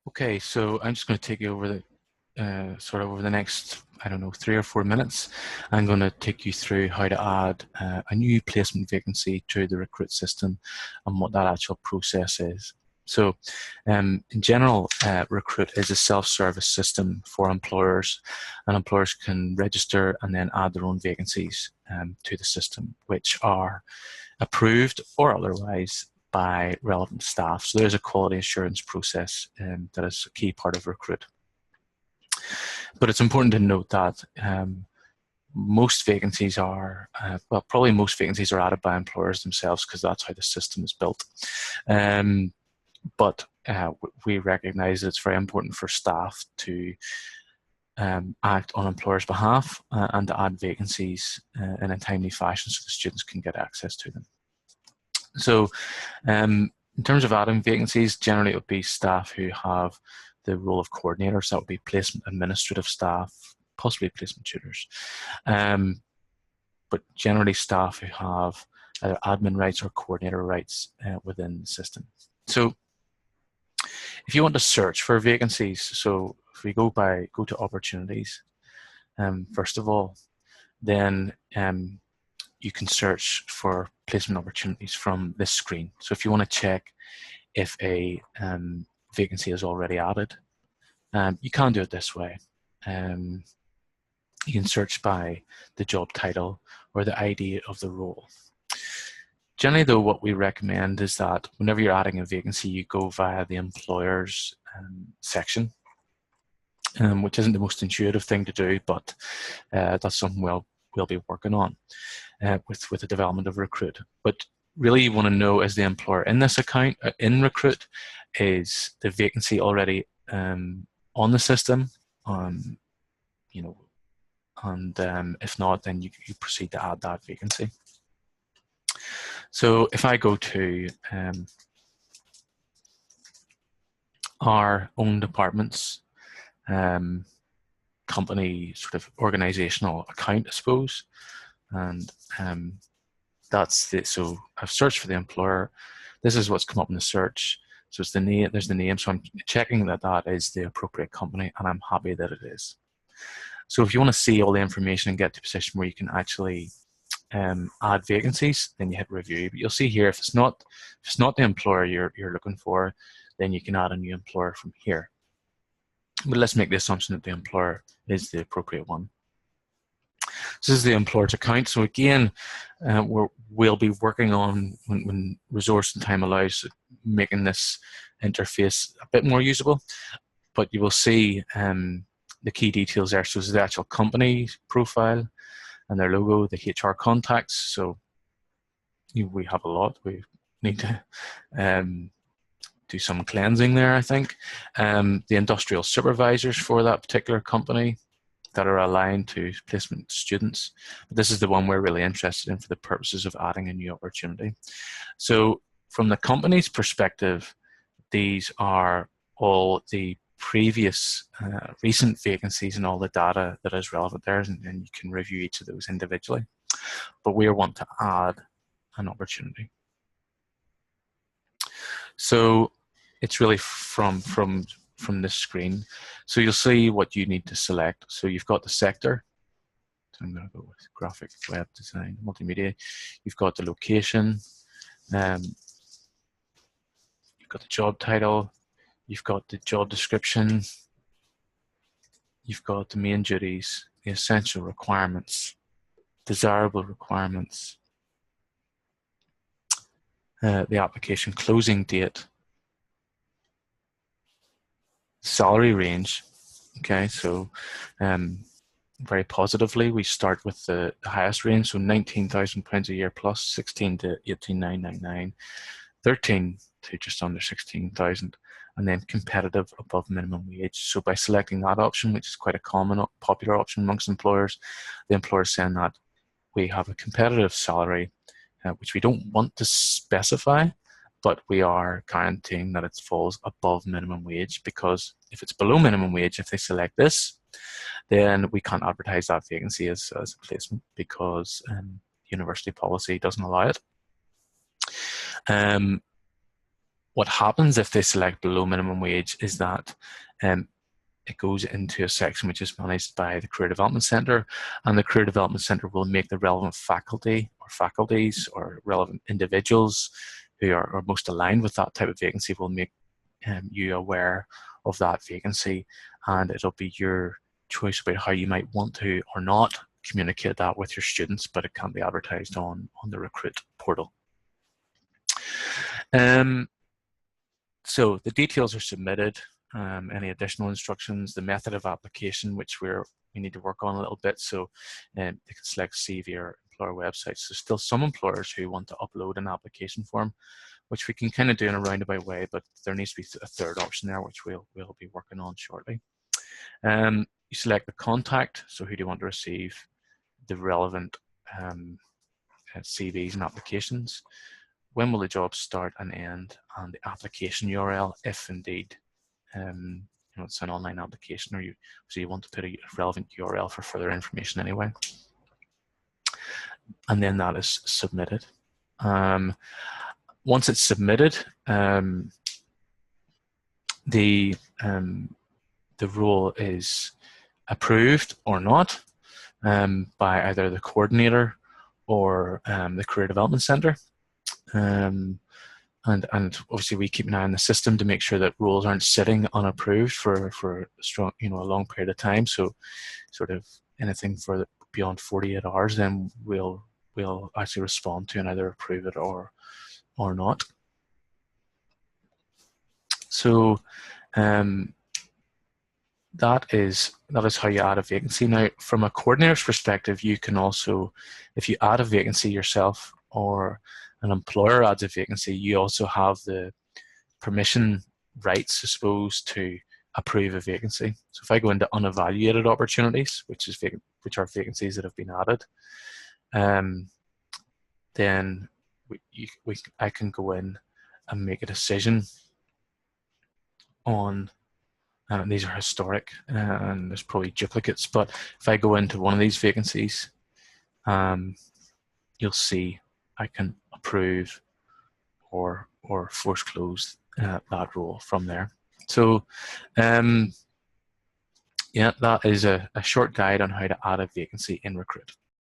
Okay, so I'm just going to take you over the sort of over the next, I don't know, 3 or 4 minutes. I'm going to take you through how to add a new placement vacancy to the recruit system and what that actual process is. So in general, Recruit is a self-service system for employers, and employers can register and then add their own vacancies to the system, which are approved or otherwise by relevant staff. So there's a quality assurance process that is a key part of Recruit. But it's important to note that most vacancies are, well, probably most vacancies are added by employers themselves because that's how the system is built. But we recognise it's very important for staff to act on employers' behalf and to add vacancies in a timely fashion so the students can get access to them. So in terms of adding vacancies, generally it would be staff who have the role of coordinators. That would be placement administrative staff, possibly placement tutors. But generally staff who have either admin rights or coordinator rights within the system. So if you want to search for vacancies, so if we go to opportunities, first of all, then you can search for placement opportunities from this screen. So if you want to check if a vacancy is already added, you can do it this way. You can search by the job title or the ID of the role. Generally though, what we recommend is that whenever you're adding a vacancy, you go via the employers section, which isn't the most intuitive thing to do, but that's something we'll be working on with the development of Recruit. But really you want to know, is the employer in this account, in Recruit, is the vacancy already on the system? You know, and if not, then you proceed to add that vacancy. So if I go to our own department's company sort of organizational account, I suppose, and that's it. So I've searched for the employer. This is what's come up in the search. So it's the name, there's the name. So I'm checking that that is the appropriate company, and I'm happy that it is. So if you want to see all the information and get to a position where you can actually add vacancies, then you hit review. But you'll see here, if it's not the employer you're looking for, then you can add a new employer from here. But let's make the assumption that the employer is the appropriate one. This is the employer's account. So again, we'll be working on, when resource and time allows, making this interface a bit more usable. But you will see the key details there. So this is the actual company profile and their logo, the HR contacts. So we have a lot. We need to do some cleansing there, I think. The industrial supervisors for that particular company that are aligned to placement students. But this is the one we're really interested in for the purposes of adding a new opportunity. So from the company's perspective, these are all the previous recent vacancies and all the data that is relevant there, and you can review each of those individually. But we want to add an opportunity. So it's really from this screen. So you'll see what you need to select. So you've got the sector. So I'm going to go with graphic web design, multimedia. You've got the location. You've got the job title. You've got the job description. You've got the main duties, the essential requirements, desirable requirements, the application closing date, salary range. Okay, so very positively, we start with the highest range, so £19,000 a year plus, 16 to 18,999, 13 to just under 16,000, and then competitive above minimum wage. So by selecting that option, which is quite a common, popular option amongst employers, the employer is saying that we have a competitive salary, which we don't want to specify, but we are guaranteeing that it falls above minimum wage, because if it's below minimum wage, if they select this, then we can't advertise that vacancy as a placement, because university policy doesn't allow it. what happens if they select below minimum wage is that it goes into a section which is managed by the Career Development Centre, and the Career Development Centre will make the relevant faculty or faculties or relevant individuals who are most aligned with that type of vacancy will make you aware of that vacancy, and it'll be your choice about how you might want to or not communicate that with your students, but it can't be advertised on the Recruit portal. So the details are submitted. Any additional instructions, the method of application, which we need to work on a little bit. So they can select CV or employer websites. So still some employers who want to upload an application form, which we can kind of do in a roundabout way, but there needs to be a third option there, which we'll be working on shortly. You select the contact. So who do you want to receive the relevant CVs and applications? When will the job start and end, and the application URL, if indeed it's an online application, or so you want to put a relevant URL for further information anyway. And then that is submitted. Once it's submitted, the role is approved or not by either the coordinator or the Career Development Centre. And obviously we keep an eye on the system to make sure that roles aren't sitting unapproved for a long period of time. So sort of anything for beyond 48 hours, then we'll actually respond to and either approve it or not. So that is how you add a vacancy. Now, from a coordinator's perspective, you can also, if you add a vacancy yourself or an employer adds a vacancy, you also have the permission rights, I suppose, to approve a vacancy. So if I go into unevaluated opportunities, which are vacancies that have been added, then I can go in and make a decision on. These are historic, and there's probably duplicates. But if I go into one of these vacancies, you'll see I can approve or force close that role from there. So, yeah, that is a short guide on how to add a vacancy in Recruit.